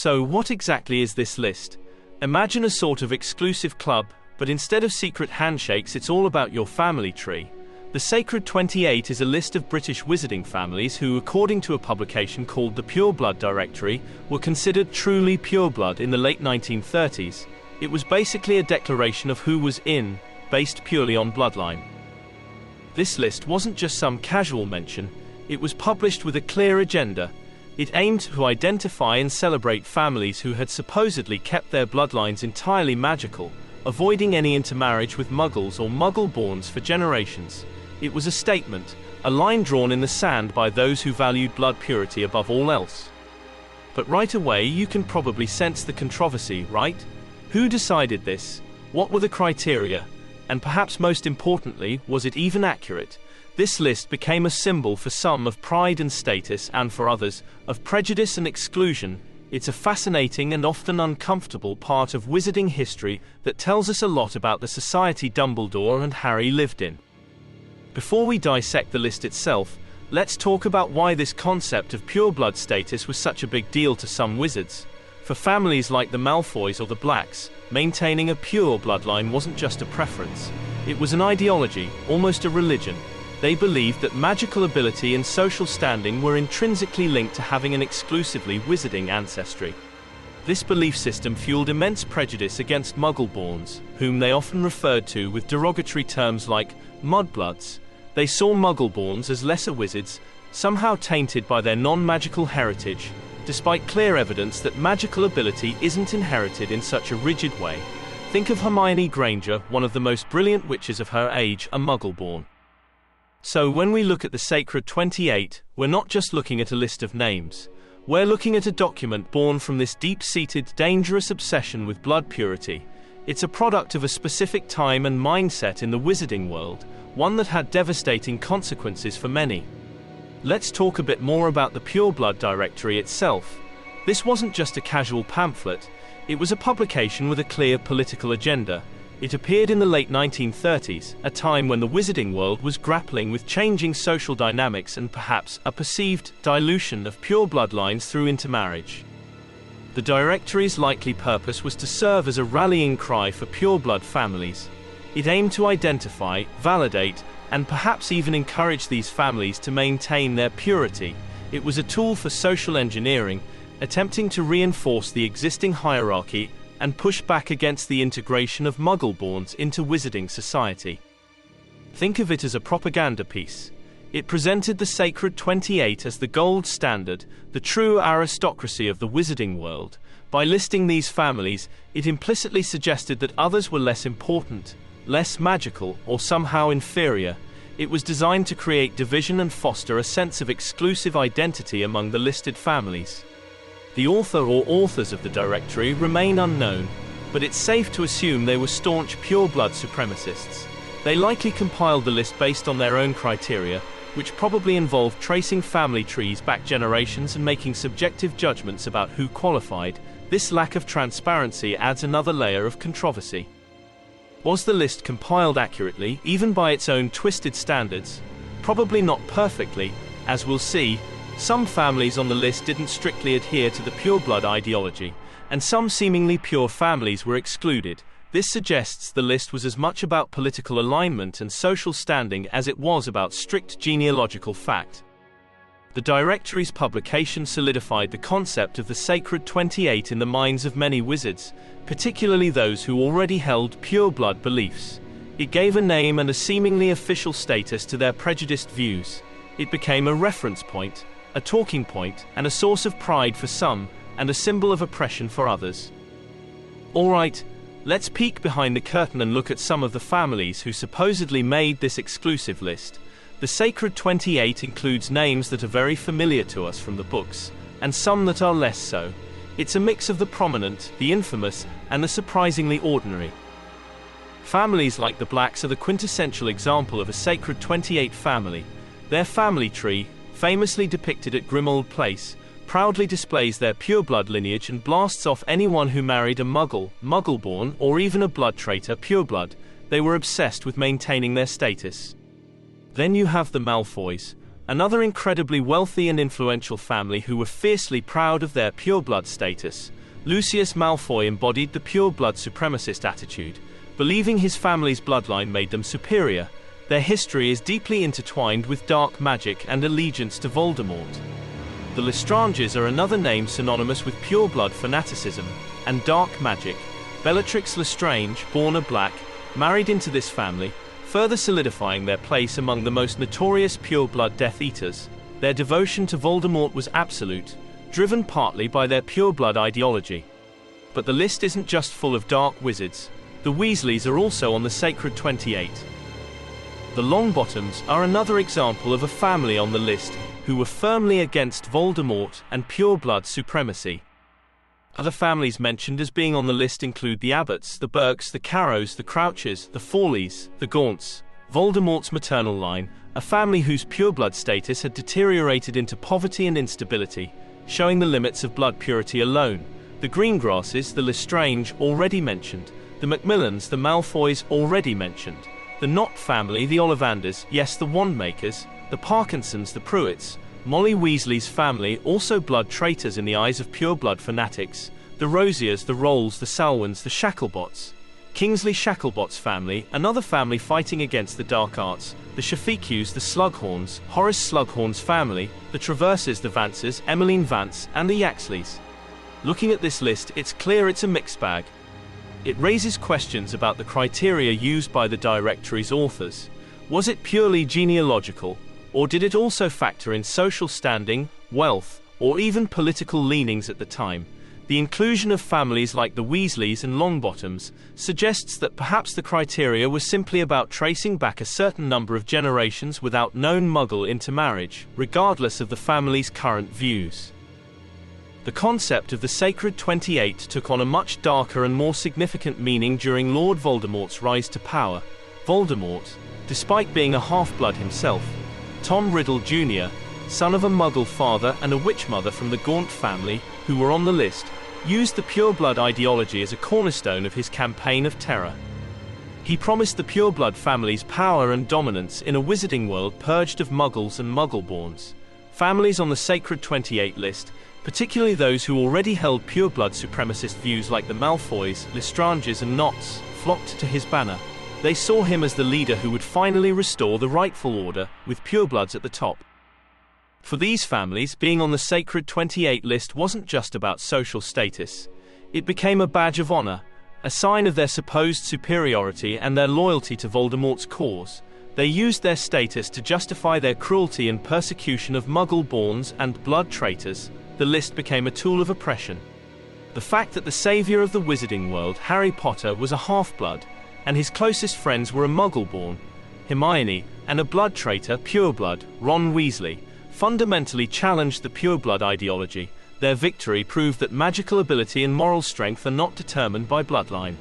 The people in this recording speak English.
So what exactly is this list? Imagine a sort of exclusive club, but instead of secret handshakes, it's all about your family tree. The Sacred 28 is a list of British wizarding families who, according to a publication called the Pure Blood Directory, were considered truly pure blood in the late 1930s. It was basically a declaration of who was in, based purely on bloodline. This list wasn't just some casual mention, it was published with a clear agenda. It aimed to identify and celebrate families who had supposedly kept their bloodlines entirely magical, avoiding any intermarriage with Muggles or Muggle-borns for generations. It was a statement, a line drawn in the sand by those who valued blood purity above all else. But right away you can probably sense the controversy, right? Who decided this? What were the criteria? And perhaps most importantly, was it even accurate? This list became a symbol for some of pride and status, and for others, of prejudice and exclusion. It's a fascinating and often uncomfortable part of wizarding history that tells us a lot about the society Dumbledore and Harry lived in. Before we dissect the list itself, let's talk about why this concept of pure blood status was such a big deal to some wizards. For families like the Malfoys or the Blacks, maintaining a pure bloodline wasn't just a preference. It was an ideology, almost a religion. They believed that magical ability and social standing were intrinsically linked to having an exclusively wizarding ancestry. This belief system fueled immense prejudice against Muggle-borns, whom they often referred to with derogatory terms like mudbloods. They saw Muggle-borns as lesser wizards, somehow tainted by their non-magical heritage, despite clear evidence that magical ability isn't inherited in such a rigid way. Think of Hermione Granger, one of the most brilliant witches of her age, a Muggle-born. So when we look at the Sacred 28, we're not just looking at a list of names. We're looking at a document born from this deep-seated, dangerous obsession with blood purity. It's a product of a specific time and mindset in the wizarding world, one that had devastating consequences for many. Let's talk a bit more about the Pure Blood Directory itself. This wasn't just a casual pamphlet, it was a publication with a clear political agenda. It appeared in the late 1930s, a time when the wizarding world was grappling with changing social dynamics and perhaps a perceived dilution of pure bloodlines through intermarriage. The directory's likely purpose was to serve as a rallying cry for pure blood families. It aimed to identify, validate, and perhaps even encourage these families to maintain their purity. It was a tool for social engineering, attempting to reinforce the existing hierarchy and push back against the integration of Muggle-borns into wizarding society. Think of it as a propaganda piece. It presented the Sacred 28 as the gold standard, the true aristocracy of the wizarding world. By listing these families, it implicitly suggested that others were less important, less magical, or somehow inferior. It was designed to create division and foster a sense of exclusive identity among the listed families. The author or authors of the directory remain unknown, but it's safe to assume they were staunch pure-blood supremacists. They likely compiled the list based on their own criteria, which probably involved tracing family trees back generations and making subjective judgments about who qualified. This lack of transparency adds another layer of controversy. Was the list compiled accurately, even by its own twisted standards? Probably not perfectly, as we'll see. Some families on the list didn't strictly adhere to the pure-blood ideology, and some seemingly pure families were excluded. This suggests the list was as much about political alignment and social standing as it was about strict genealogical fact. The directory's publication solidified the concept of the Sacred 28 in the minds of many wizards, particularly those who already held pure-blood beliefs. It gave a name and a seemingly official status to their prejudiced views. It became a reference point, a talking point, and a source of pride for some, and a symbol of oppression for others. Alright, let's peek behind the curtain and look at some of the families who supposedly made this exclusive list. The Sacred 28 includes names that are very familiar to us from the books, and some that are less so. It's a mix of the prominent, the infamous, and the surprisingly ordinary. Families like the Blacks are the quintessential example of a Sacred 28 family. Their family tree, famously depicted at Grimmauld Place, proudly displays their pure-blood lineage and blasts off anyone who married a Muggle, Muggle-born, or even a blood traitor pure-blood. They were obsessed with maintaining their status. Then you have the Malfoys, another incredibly wealthy and influential family who were fiercely proud of their pureblood status. Lucius Malfoy embodied the pureblood supremacist attitude, believing his family's bloodline made them superior. Their history is deeply intertwined with dark magic and allegiance to Voldemort. The Lestranges are another name synonymous with pureblood fanaticism and dark magic. Bellatrix Lestrange, born a Black, married into this family, further solidifying their place among the most notorious pureblood Death Eaters. Their devotion to Voldemort was absolute, driven partly by their pureblood ideology. But the list isn't just full of dark wizards. The Weasleys are also on the Sacred 28. The Longbottoms are another example of a family on the list who were firmly against Voldemort and pureblood supremacy. Other families mentioned as being on the list include the Abbotts, the Burkes, the Carrows, the Crouches, the Forleys, the Gaunts. Voldemort's maternal line, a family whose pureblood status had deteriorated into poverty and instability, showing the limits of blood purity alone. The Greengrasses, the Lestrange, already mentioned. The Macmillans, the Malfoys, already mentioned. The Knott family, the Ollivanders, yes, the Wandmakers, the Parkinsons, the Pruitts. Molly Weasley's family, also blood traitors in the eyes of pureblood fanatics. The Rosiers, the Rolls, the Salwins, the Shacklebots. Kingsley Shacklebots family, another family fighting against the dark arts. The Shafiqus, the Slughorns, Horace Slughorn's family. The Traverses, the Vances, Emmeline Vance, and the Yaxleys. Looking at this list, it's clear it's a mixed bag. It raises questions about the criteria used by the directory's authors. Was it purely genealogical? Or did it also factor in social standing, wealth, or even political leanings at the time? The inclusion of families like the Weasleys and Longbottoms suggests that perhaps the criteria was simply about tracing back a certain number of generations without known Muggle intermarriage, regardless of the family's current views. The concept of the Sacred 28 took on a much darker and more significant meaning during Lord Voldemort's rise to power. Voldemort, despite being a half-blood himself, Tom Riddle Jr., son of a Muggle father and a witch mother from the Gaunt family, who were on the list, used the pureblood ideology as a cornerstone of his campaign of terror. He promised the pureblood family's power and dominance in a wizarding world purged of Muggles and Muggleborns. Families on the Sacred 28 list, particularly those who already held pureblood supremacist views like the Malfoys, Lestranges and Knotts, flocked to his banner. They saw him as the leader who would finally restore the rightful order, with purebloods at the top. For these families, being on the Sacred 28 list wasn't just about social status. It became a badge of honor, a sign of their supposed superiority and their loyalty to Voldemort's cause. They used their status to justify their cruelty and persecution of Muggle-borns and blood traitors. The list became a tool of oppression. The fact that the savior of the wizarding world, Harry Potter, was a half-blood, and his closest friends were a Muggle-born, Hermione, and a blood traitor, pureblood, Ron Weasley, fundamentally challenged the pureblood ideology. Their victory proved that magical ability and moral strength are not determined by bloodline.